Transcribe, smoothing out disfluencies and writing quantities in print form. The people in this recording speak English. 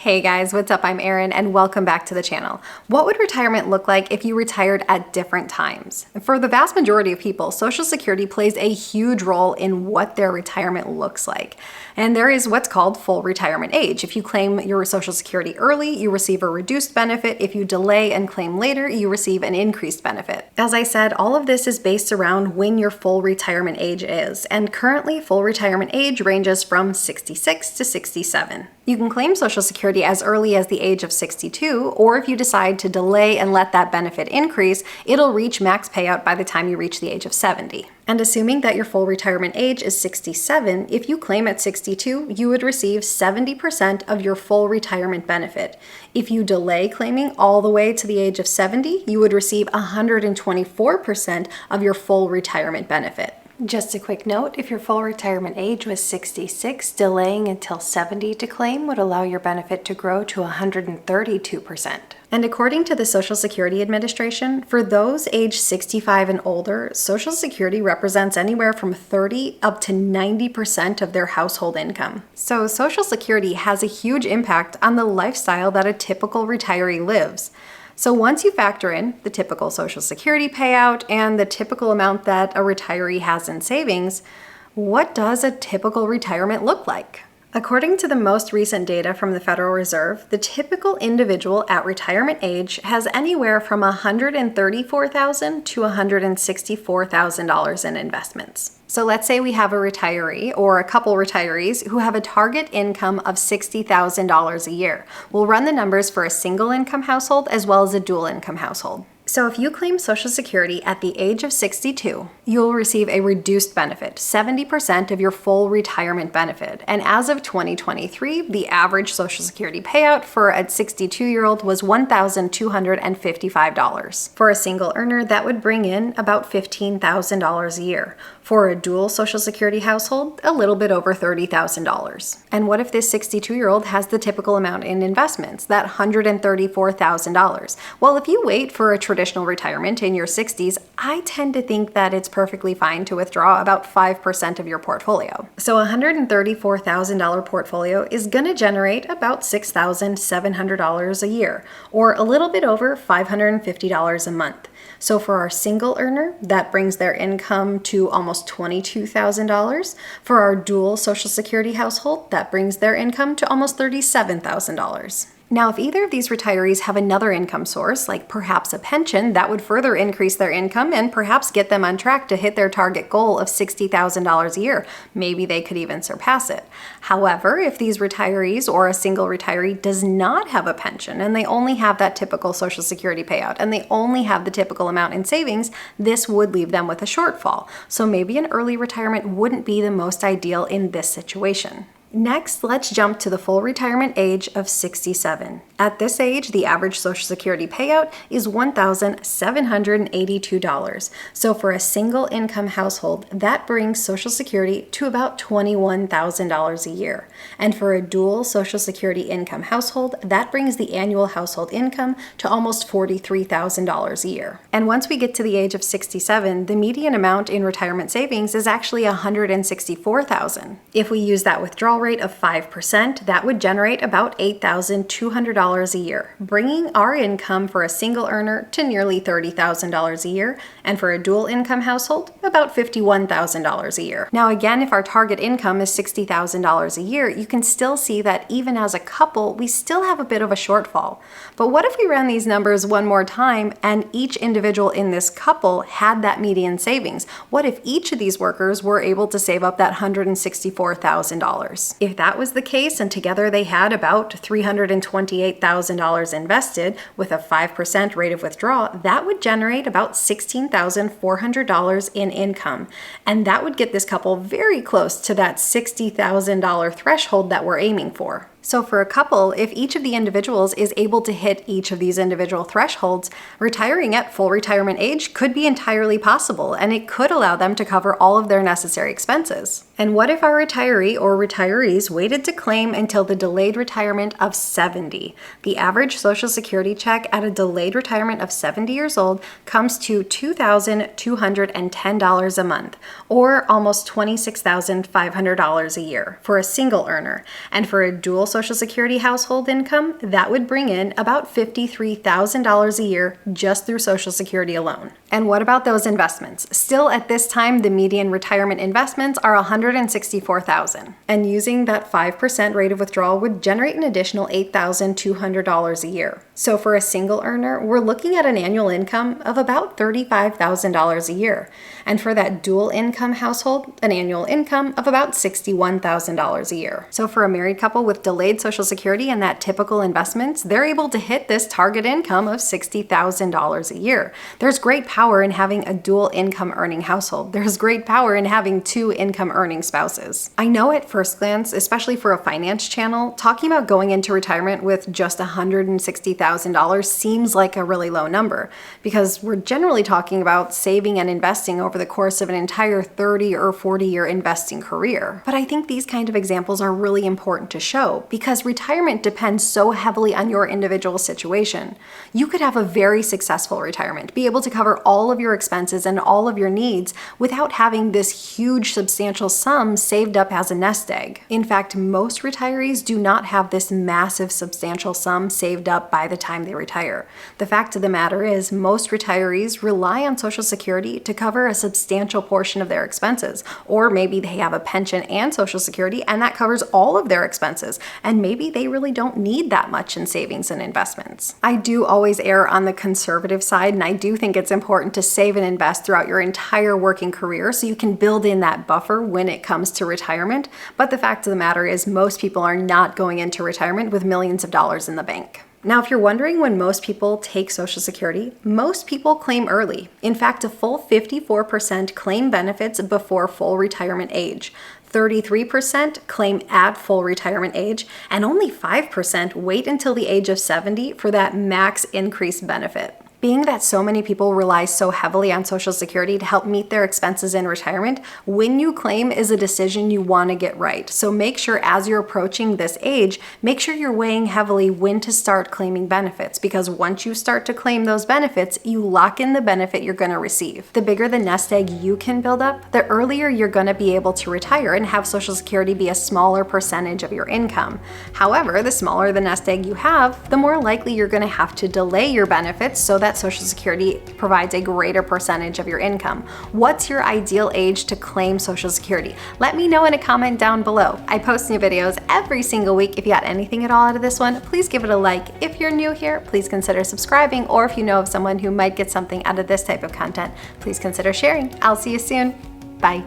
Hey guys, what's up? I'm Erin and welcome back to the channel. What would retirement look like if you retired at different times? For the vast majority of people, Social Security plays a huge role in what their retirement looks like. And there is what's called full retirement age. If you claim your Social Security early, you receive a reduced benefit. If you delay and claim later, you receive an increased benefit. As I said, all of this is based around when your full retirement age is. And currently, full retirement age ranges from 66 to 67. You can claim Social Security as early as the age of 62, or if you decide to delay and let that benefit increase, it'll reach max payout by the time you reach the age of 70. And assuming that your full retirement age is 67, if you claim at 62, you would receive 70% of your full retirement benefit. If you delay claiming all the way to the age of 70, you would receive 124% of your full retirement benefit. Just a quick note, if your full retirement age was 66, delaying until 70 to claim would allow your benefit to grow to 132%. And according to the Social Security Administration, for those age 65 and older, Social Security represents anywhere from 30 up to 90% of their household income. So Social Security has a huge impact on the lifestyle that a typical retiree lives. So once you factor in the typical Social Security payout and the typical amount that a retiree has in savings, what does a typical retirement look like? According to the most recent data from the Federal Reserve, the typical individual at retirement age has anywhere from $134,000 to $164,000 in investments. So let's say we have a retiree or a couple retirees who have a target income of $60,000 a year. We'll run the numbers for a single income household as well as a dual income household. So if you claim Social Security at the age of 62, you'll receive a reduced benefit, 70% of your full retirement benefit. And as of 2023, the average Social Security payout for a 62-year-old was $1,255. For a single earner, that would bring in about $15,000 a year. For a dual Social Security household, a little bit over $30,000. And what if this 62-year-old has the typical amount in investments, that $134,000? Well, if you wait for a traditional retirement in your 60s, I tend to think that it's perfectly fine to withdraw about 5% of your portfolio. So a $134,000 portfolio is going to generate about $6,700 a year, or a little bit over $550 a month. So for our single earner, that brings their income to almost $22,000. For our dual Social Security household, that brings their income to almost $37,000. Now, if either of these retirees have another income source, like perhaps a pension, that would further increase their income and perhaps get them on track to hit their target goal of $60,000 a year. Maybe they could even surpass it. However, if these retirees or a single retiree does not have a pension and they only have that typical Social Security payout and they only have the typical amount in savings, this would leave them with a shortfall. So maybe an early retirement wouldn't be the most ideal in this situation. Next, let's jump to the full retirement age of 67. At this age, the average Social Security payout is $1,782. So for a single income household, that brings Social Security to about $21,000 a year. And for a dual Social Security income household, that brings the annual household income to almost $43,000 a year. And once we get to the age of 67, the median amount in retirement savings is actually $164,000. If we use that withdrawal rate of 5%, that would generate about $8,200 a year, bringing our income for a single earner to nearly $30,000 a year, and for a dual income household, about $51,000 a year. Now again, if our target income is $60,000 a year, you can still see that even as a couple, we still have a bit of a shortfall. But what if we ran these numbers one more time and each individual in this couple had that median savings? What if each of these workers were able to save up that $164,000? If that was the case and together they had about $328,000 invested with a 5% rate of withdrawal, that would generate about $16,400 in income. And that would get this couple very close to that $60,000 threshold that we're aiming for. So for a couple, if each of the individuals is able to hit each of these individual thresholds, retiring at full retirement age could be entirely possible, and it could allow them to cover all of their necessary expenses. And what if our retiree or retirees waited to claim until the delayed retirement of 70? The average Social Security check at a delayed retirement of 70 years old comes to $2,210 a month, or almost $26,500 a year for a single earner. And for a dual Social Security household income, that would bring in about $53,000 a year just through Social Security alone. And what about those investments? Still at this time, the median retirement investments are $164,000. And using that 5% rate of withdrawal would generate an additional $8,200 a year. So for a single earner, we're looking at an annual income of about $35,000 a year. And for that dual income household, an annual income of about $61,000 a year. So for a married couple with delayed Social Security and that typical investments, they're able to hit this target income of $60,000 a year. There's great power in having a dual income earning household. There's great power in having two income earning spouses. I know at first glance, especially for a finance channel, talking about going into retirement with just $160,000 seems like a really low number because we're generally talking about saving and investing over the course of an entire 30 or 40-year investing career. But I think these kind of examples are really important to show because retirement depends so heavily on your individual situation. You could have a very successful retirement, be able to cover all of your expenses and all of your needs without having this huge substantial sum saved up as a nest egg. In fact, most retirees do not have this massive substantial sum saved up by the time they retire. The fact of the matter is most retirees rely on Social Security to cover a substantial portion of their expenses, or maybe they have a pension and Social Security and that covers all of their expenses, and maybe they really don't need that much in savings and investments. I do always err on the conservative side, and I do think it's important to save and invest throughout your entire working career so you can build in that buffer when it comes to retirement. But the fact of the matter is most people are not going into retirement with millions of dollars in the bank. Now, if you're wondering when most people take Social Security, most people claim early. In fact, a full 54% claim benefits before full retirement age. 33% claim at full retirement age, and only 5% wait until the age of 70 for that max increase benefit. Being that so many people rely so heavily on Social Security to help meet their expenses in retirement, when you claim is a decision you want to get right. So make sure as you're approaching this age, make sure you're weighing heavily when to start claiming benefits, because once you start to claim those benefits, you lock in the benefit you're going to receive. The bigger the nest egg you can build up, the earlier you're going to be able to retire and have Social Security be a smaller percentage of your income. However, the smaller the nest egg you have, the more likely you're going to have to delay your benefits so that Social Security provides a greater percentage of your income. What's your ideal age to claim Social Security? Let me know in a comment down below. I post new videos every single week. If you got anything at all out of this one, please give it a like. If you're new here, please consider subscribing, or if you know of someone who might get something out of this type of content, please consider sharing. I'll see you soon. Bye.